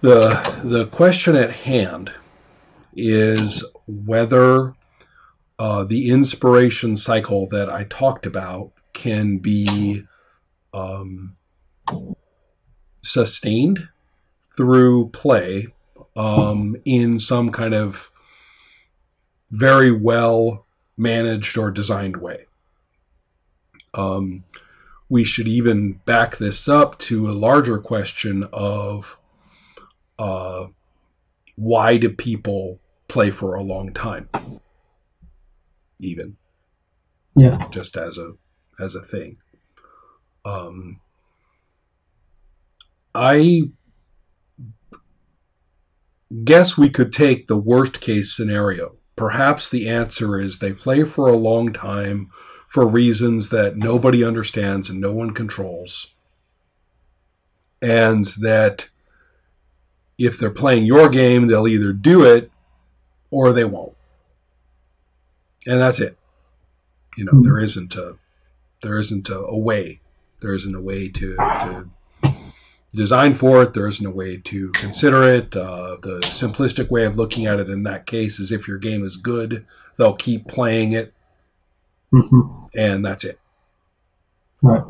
The question at hand is whether the inspiration cycle that I talked about can be sustained through play in some kind of very well managed or designed way. We should even back this up to a larger question of why do people play for a long time? Even, just as a thing. I guess we could take the worst case scenario. Perhaps the answer is they play for a long time for reasons that nobody understands and no one controls. And that if they're playing your game, they'll either do it or they won't. And that's it. There isn't a way. There isn't a way to design for it. There isn't a way to consider it. The simplistic way of looking at it in that case is if your game is good, they'll keep playing it. Mm-hmm. And that's it. Right.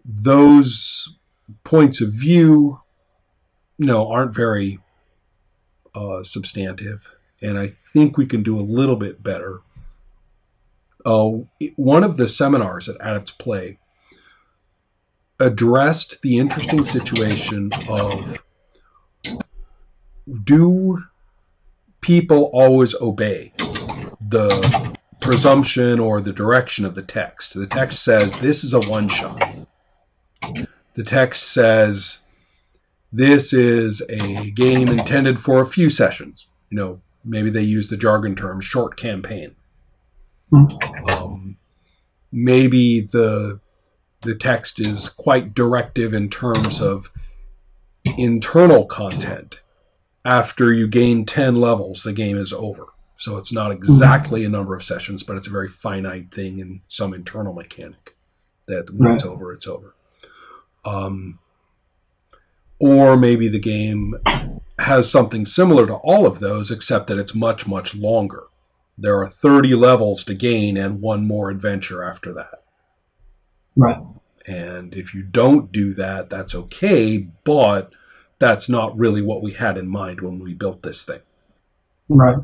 Those points of view, aren't very substantive. And I think we can do a little bit better. One of the seminars at Adepts Play addressed the interesting situation of, do people always obey the presumption or the direction of the text? The text says this is a one-shot. The text says this is a game intended for a few sessions. Maybe they use the jargon term short campaign. Maybe the text is quite directive in terms of internal content. After you gain 10 levels, the game is over. So it's not exactly a number of sessions, but it's a very finite thing in some internal mechanic that when it's over, it's over. Or maybe the game has something similar to all of those, except that it's much, much longer. There are 30 levels to gain and one more adventure after that. Right. And if you don't do that, that's okay, but that's not really what we had in mind when we built this thing. Right.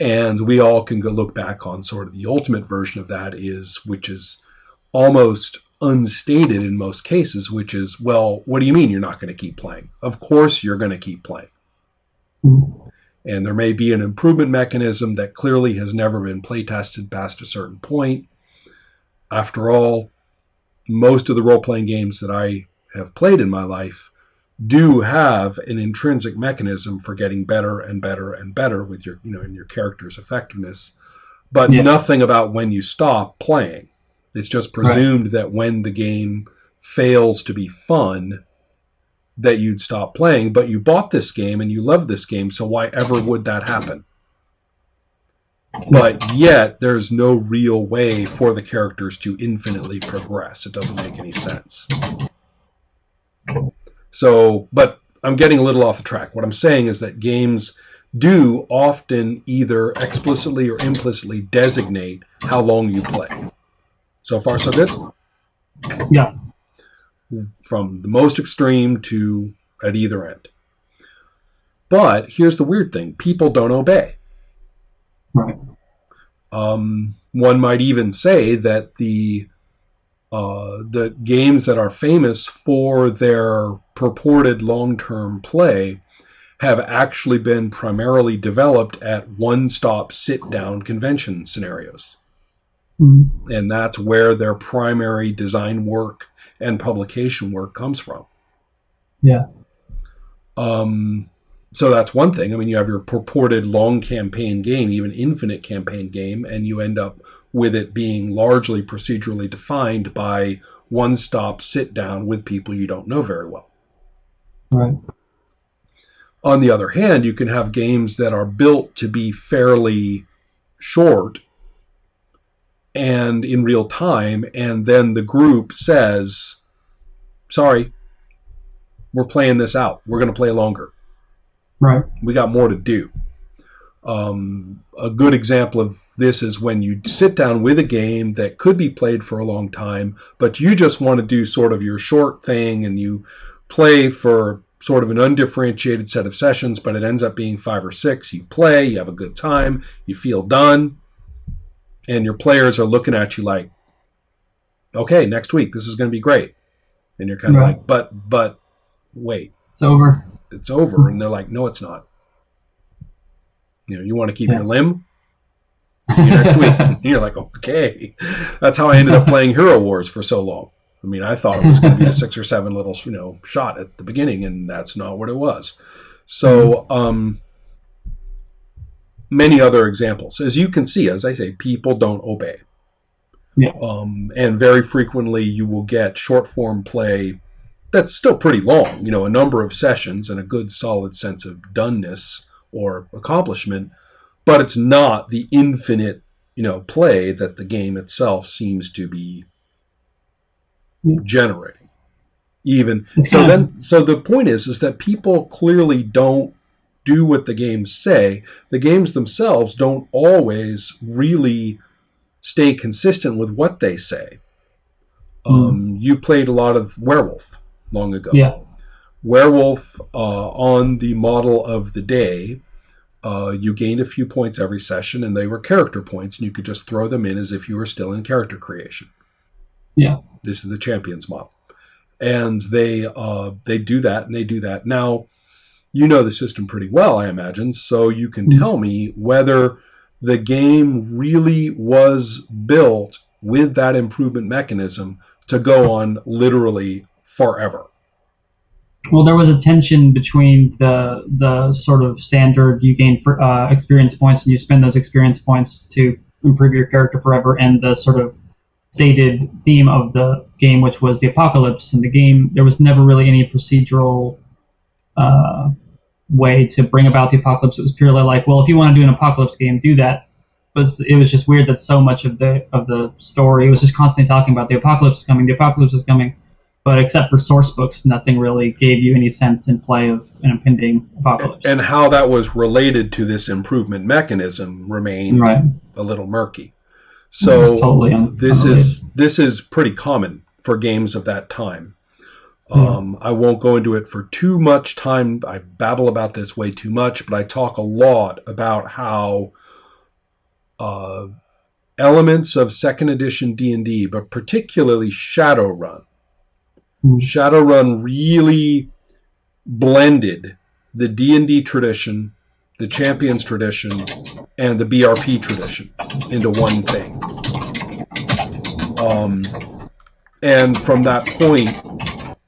And we all can go look back on sort of the ultimate version of that which is almost unstated in most cases, which is, well, what do you mean you're not going to keep playing? Of course you're going to keep playing. Mm-hmm. And there may be an improvement mechanism that clearly has never been play tested past a certain point. After all, most of the role-playing games that I have played in my life do have an intrinsic mechanism for getting better and better and better with your, in your character's effectiveness, but nothing about when you stop playing. It's just presumed that when the game fails to be fun, that you'd stop playing, but you bought this game and you love this game, so why ever would that happen? But yet, there's no real way for the characters to infinitely progress. It doesn't make any sense. So, but I'm getting a little off the track. What I'm saying is that games do often either explicitly or implicitly designate how long you play. So far, so good? Yeah. From the most extreme to at either end. But here's the weird thing. People don't obey. Right. One might even say that the games that are famous for their purported long-term play have actually been primarily developed at one-stop sit-down convention scenarios. Mm-hmm. And that's where their primary design work and publication work comes from. Yeah. So that's one thing. I mean, you have your purported long campaign game, even infinite campaign game, and you end up with it being largely procedurally defined by one-stop sit-down with people you don't know very well. Right. On the other hand, you can have games that are built to be fairly short and in real time, and then the group says, sorry, We're playing this out. We're going to play longer. Right. We got more to do. A good example of this is when you sit down with a game that could be played for a long time, but you just want to do sort of your short thing, and you play for sort of an undifferentiated set of sessions, but it ends up being 5 or 6. You play, you have a good time, you feel done, and your players are looking at you like, okay, next week, this is going to be great. And you're kind of Right. like, but wait, It's over. it's over. And they're like, no, it's not. You want to keep your limb? See you next week. And you're like, okay. That's how I ended up playing Hero Wars for so long. I mean, I thought it was going to be a 6 or 7 little, shot at the beginning, and that's not what it was. So, many other examples. As you can see, as I say, people don't obey. Yeah. And very frequently you will get short form play that's still pretty long, a number of sessions and a good solid sense of doneness or accomplishment, but it's not the infinite, play that the game itself seems to be generating. Even so, the point is that people clearly don't do what the games say. The games themselves don't always really stay consistent with what they say. You played a lot of Werewolf long ago. Yeah. Werewolf, on the model of the day, you gained a few points every session, and they were character points, and you could just throw them in as if you were still in character creation. Yeah. This is the Champions model. And they do that, and they do that. Now, you know the system pretty well, I imagine, so you can tell me whether the game really was built with that improvement mechanism to go on literally forever. Well, there was a tension between the sort of standard you gain for experience points and you spend those experience points to improve your character forever, and the sort of stated theme of the game, which was the apocalypse. In the game, there was never really any procedural way to bring about the apocalypse. It was purely like, well, if you want to do an apocalypse game, do that. But it was just weird that so much of the story was just constantly talking about the apocalypse is coming, the apocalypse is coming. But except for source books, nothing really gave you any sense in play of an impending apocalypse. And how that was related to this improvement mechanism remained a little murky. So totally this is pretty common for games of that time. I won't go into it for too much time. I babble about this way too much, but I talk a lot about how elements of second edition D&D, but particularly Shadowrun, Shadowrun really blended the D&D tradition, the Champions tradition, and the BRP tradition into one thing. And from that point,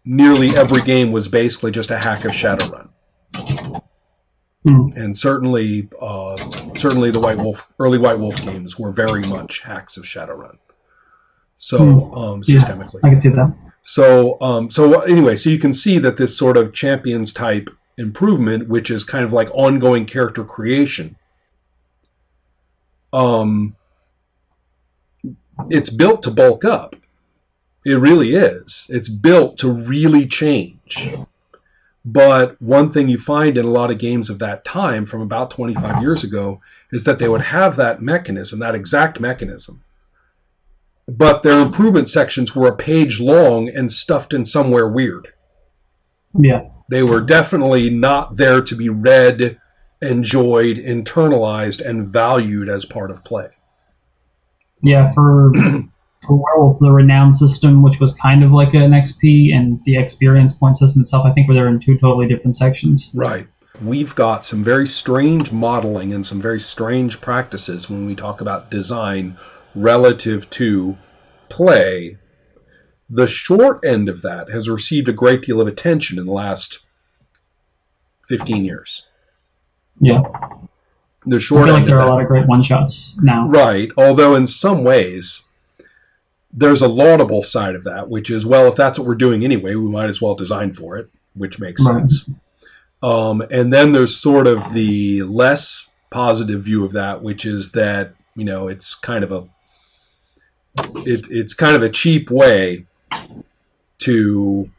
nearly every game was basically just a hack of Shadowrun. And certainly the early White Wolf games were very much hacks of Shadowrun. So systemically, I can see that. So anyway, so you can see that this sort of Champions type improvement, which is kind of like ongoing character creation, it's built to bulk up. It really is. It's built to really change. But one thing you find in a lot of games of that time, from about 25 years ago, is that they would have that mechanism, that exact mechanism, but their improvement sections were a page long and stuffed in somewhere weird. Yeah. They were definitely not there to be read, enjoyed, internalized, and valued as part of play. Yeah, for Werewolf, the renown system, which was kind of like an XP, and the experience point system itself, I think were there in two totally different sections. Right. We've got some very strange modeling and some very strange practices when we talk about design relative to play. The short end of that has received a great deal of attention in the last 15 years. Yeah. The short I feel end like there of are that, a lot of great one-shots now. right, although in some ways there's a laudable side of that, which is, well, if that's what we're doing anyway, we might as well design for it, which makes sense. And then there's sort of the less positive view of that, which is that, it's kind of a cheap way to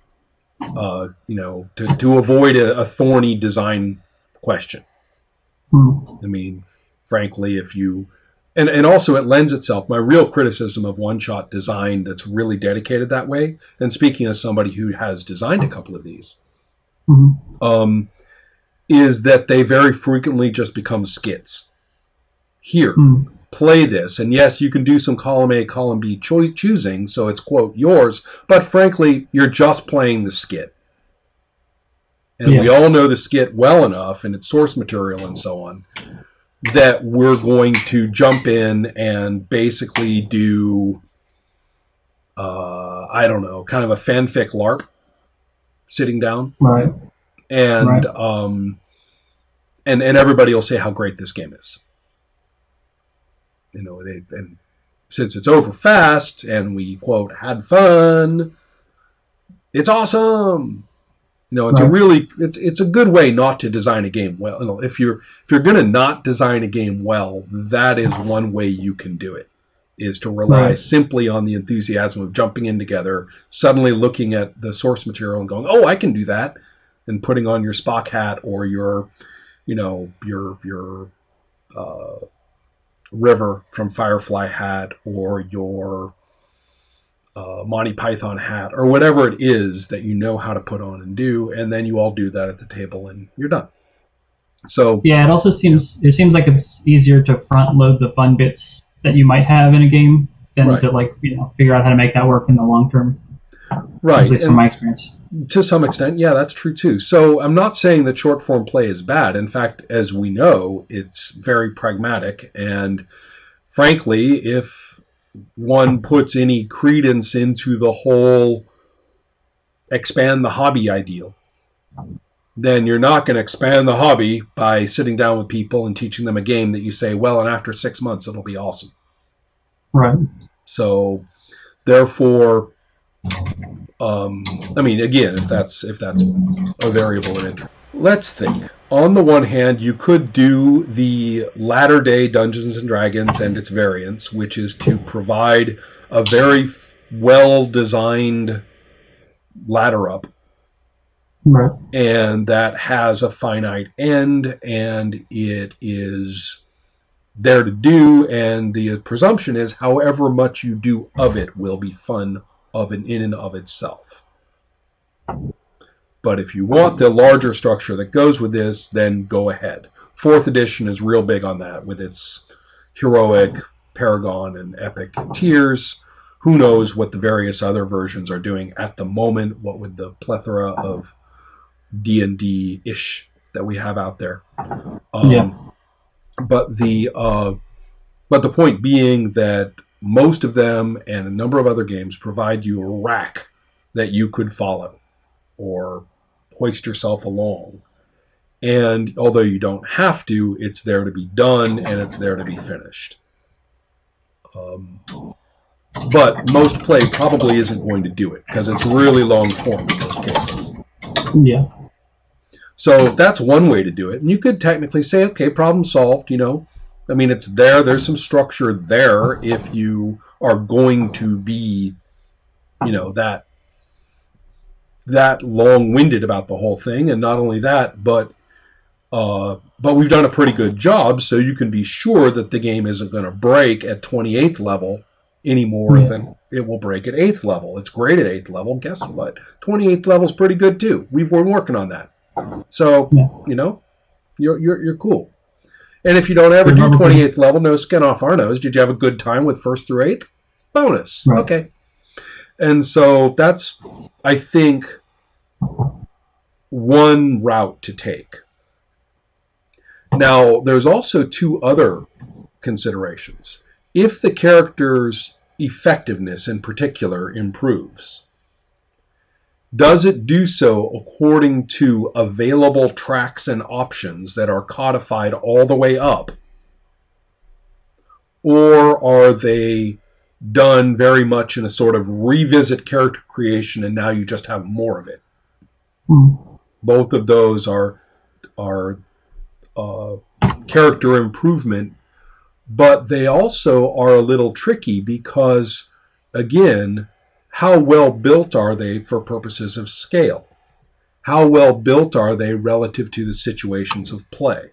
to avoid a thorny design question. I mean, frankly, if you and also it lends itself. My real criticism of one-shot design that's really dedicated that way, and speaking as somebody who has designed a couple of these, is that they very frequently just become skits. Here, play this, and yes, you can do some column A, column B choosing, so it's quote yours, but frankly, you're just playing the skit. And we all know the skit well enough, and its source material and so on, that we're going to jump in and basically do, I don't know, kind of a fanfic LARP, sitting down, right? And and everybody will say how great this game is. And since it's over fast, and we quote had fun, it's awesome. It's a really it's a good way not to design a game well. If you're going to not design a game well, that is one way you can do it, is to rely simply on the enthusiasm of jumping in together, suddenly looking at the source material and going, "Oh, I can do that," and putting on your Spock hat or your River from Firefly hat or your Monty Python hat or whatever it is that you know how to put on and do, and then you all do that at the table and you're done. So it also seems like it's easier to front load the fun bits that you might have in a game than to figure out how to make that work in the long term. Right. At least from my experience. To some extent, yeah, that's true too. So I'm not saying that short form play is bad. In fact, as we know, it's very pragmatic. And frankly, if one puts any credence into the whole expand the hobby ideal, then you're not going to expand the hobby by sitting down with people and teaching them a game that you say, well, and after 6 months, it'll be awesome. Right. So therefore, again, if that's a variable of interest. Let's think. On the one hand, you could do the latter-day Dungeons & Dragons and its variants, which is to provide a very well-designed ladder-up. Right. And that has a finite end, and it is there to do, and the presumption is however much you do of it will be fun in and of itself. But if you want the larger structure that goes with this, then go ahead. 4th edition is real big on that with its heroic, paragon, and epic tiers. Who knows what the various other versions are doing at the moment, what with the plethora of D&D-ish that we have out there. But the point being that most of them and a number of other games provide you a rack that you could follow or hoist yourself along. And although you don't have to, it's there to be done and it's there to be finished. But most play probably isn't going to do it because it's really long form in most cases. Yeah. So that's one way to do it. And you could technically say, okay, problem solved, it's there. There's some structure there if you are going to be, that long-winded about the whole thing. And not only that, but we've done a pretty good job, so you can be sure that the game isn't going to break at 28th level any more than it will break at 8th level. It's great at 8th level. Guess what? 28th level is pretty good too. We've been working on that. So, you're cool. And if you don't ever do 28th level, no skin off our nose. Did you have a good time with 1st through 8th? Bonus. Right. Okay. And so that's, I think, one route to take. Now, there's also 2 other considerations. If the character's effectiveness in particular improves, does it do so according to available tracks and options that are codified all the way up? Or are they done very much in a sort of revisit character creation and now you just have more of it? Both of those are character improvement, but they also are a little tricky because, again, how well built are they for purposes of scale? how well built are they relative to the situations of play?